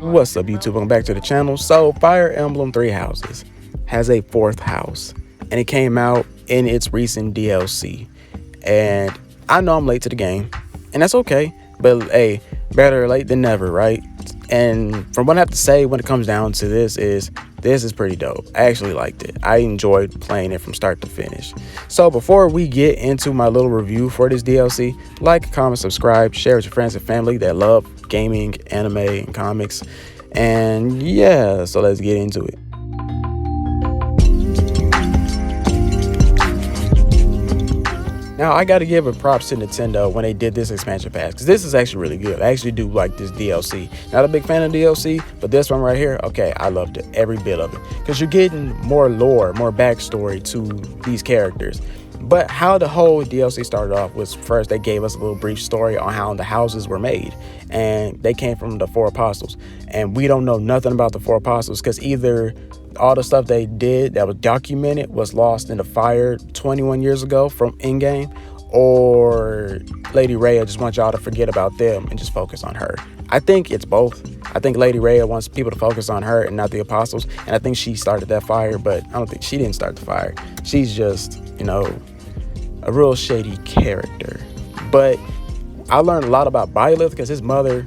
What's up, YouTube? Welcome back to the channel. So, Fire Emblem Three Houses has a fourth house, and it came out in its recent DLC. And I know I'm late to the game, and that's okay, but hey, better late than never, right? And from what I have to say when it comes down to this is pretty dope. I actually liked it. I enjoyed playing it from start to finish. So before we get into my little review for this DLC, like, comment, subscribe, share with your friends and family that love gaming, anime, and comics. And yeah, so let's get into it. Now, I got to give a props to Nintendo when they did this expansion pass, because this is actually really good. I actually do like this DLC. Not a big fan of DLC, but this one right here, okay, I loved it, every bit of it. Because you're getting more lore, more backstory to these characters. But how the whole DLC started off was, first they gave us a little brief story on how the houses were made. And they came from the Four Apostles. And we don't know nothing about the Four Apostles, because either all the stuff they did that was documented was lost in the fire 21 years ago from in-game, or Lady Rhea just wants y'all to forget about them and just focus on her. I think it's both. I think Lady Rhea wants people to focus on her and not the apostles, and I think she started that fire, but I don't think she didn't start the fire. She's just, you know, a real shady character. But I learned a lot about Byleth because his mother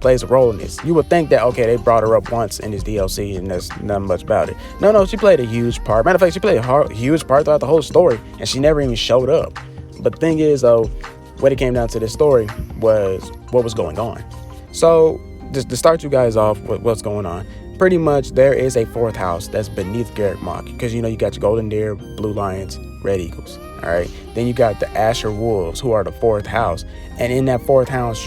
plays a role in this. You would think that, okay, they brought her up once in this DLC and there's not much about it. No, she played a huge part. Matter of fact, she played a huge part throughout the whole story, and she never even showed up. But the thing is, though, when it came down to this story was what was going on. So just to start you guys off with what's going on, pretty much there is a fourth house that's beneath Garreg Mach, because you know you got your golden deer, blue lions, red eagles. All right, then you got the Ashen Wolves, who are the fourth house, and in that fourth house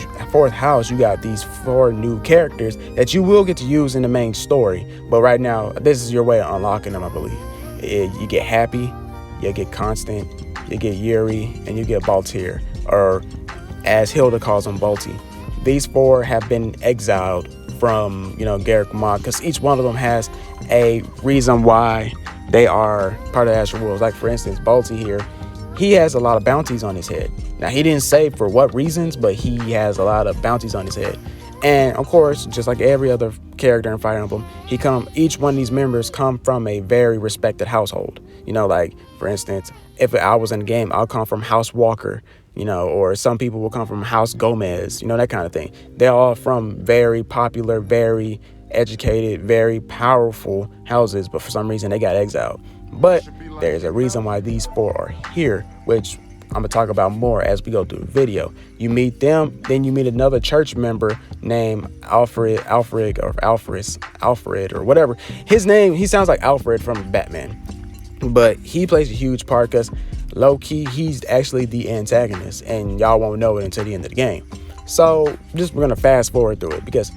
you got these four new characters that you will get to use in the main story. But right now, this is your way of unlocking them, I believe. You get Hapi, you get Constance, you get Yuri, and you get Balthus, or as Hilda calls them, Balti. These four have been exiled from, you know, Garreg Mach, because each one of them has a reason why they are part of the Ashen Wolves. Like, for instance, Balti here, he has a lot of bounties on his head. Now, he didn't say for what reasons, but he has a lot of bounties on his head. And of course, just like every other character in Fire Emblem, each one of these members come from a very respected household. You know, like, for instance, if I was in the game, I'll come from House Walker, you know, or some people will come from House Gomez, you know, that kind of thing. They're all from very popular, very educated, very powerful houses, but for some reason they got exiled. But there's a reason why these four are here, which I'm gonna talk about more as we go through the video. You meet them, then you meet another church member named Alfred, or whatever. His name, he sounds like Alfred from Batman, but he plays a huge part because low-key, he's actually the antagonist, and y'all won't know it until the end of the game. So we're gonna fast forward through it, because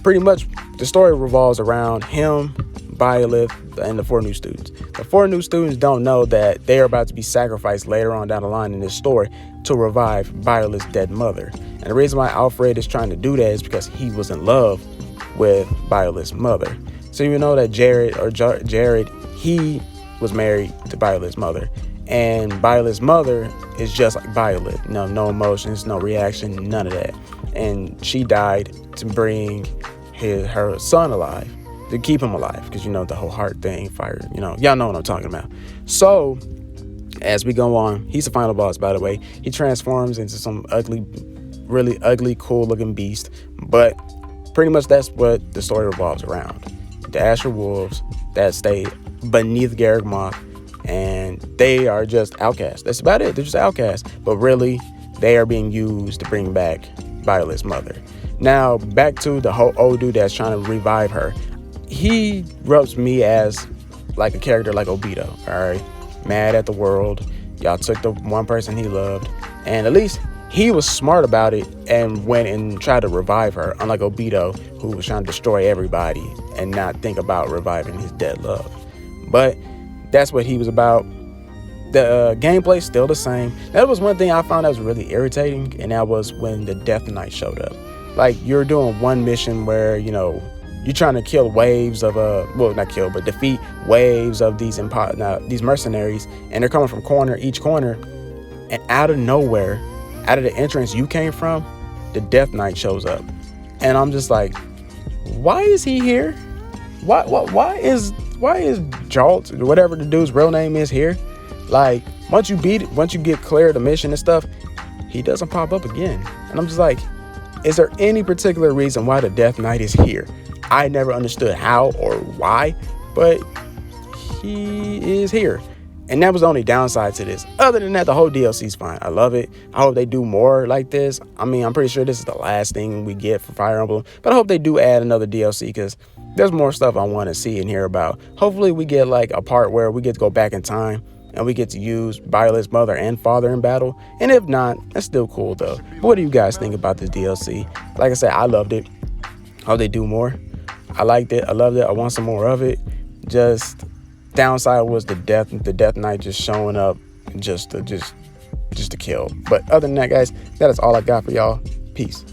pretty much the story revolves around him, Byleth, and the four new students. The four new students don't know that they are about to be sacrificed later on down the line in this story to revive Byleth's dead mother. And the reason why Alfred is trying to do that is because he was in love with Byleth's mother. So you know that Jared, he was married to Byleth's mother. And Byleth's mother is just like Byleth. No emotions, no reaction, none of that. And she died to bring her son alive, to keep him alive, because you know the whole heart thing, fire, you know, y'all know what I'm talking about. So as we go on, he's the final boss, by the way. He transforms into some really ugly, cool looking beast, but pretty much that's what the story revolves around. The Ashen Wolves that stay beneath Garreg Mach, and they are just outcasts. That's about it. They're just outcasts, but really they are being used to bring back Byleth's mother. Now back to the whole old dude that's trying to revive her. He rubs me as like a character like Obito, all right? Mad at the world. Y'all took the one person he loved, and at least he was smart about it and went and tried to revive her, unlike Obito, who was trying to destroy everybody and not think about reviving his dead love. But that's what he was about. The gameplay's still the same. That was one thing I found that was really irritating, and that was when the Death Knight showed up. Like, you're doing one mission where, you know, you're trying to kill waves of defeat waves of these mercenaries, and they're coming from each corner, and out of nowhere, out of the entrance you came from, the Death Knight shows up. And I'm just like, why is he here? Why is Jalt, whatever the dude's real name is, here? Like, once you get clear the mission and stuff, he doesn't pop up again. And I'm just like, is there any particular reason why the Death Knight is here? I never understood how or why, but he is here. And that was the only downside to this. Other than that, the whole DLC is fine. I love it. I hope they do more like this. I mean, I'm pretty sure this is the last thing we get for Fire Emblem, but I hope they do add another DLC because there's more stuff I want to see and hear about. Hopefully we get like a part where we get to go back in time and we get to use Byleth's mother and father in battle. And if not, that's still cool though. But what do you guys think about this DLC? Like I said, I loved it. Hope they do more. I liked it. I loved it. I want some more of it. Just downside was the Death Knight just showing up just to kill. But other than that, guys, that is all I got for y'all. Peace.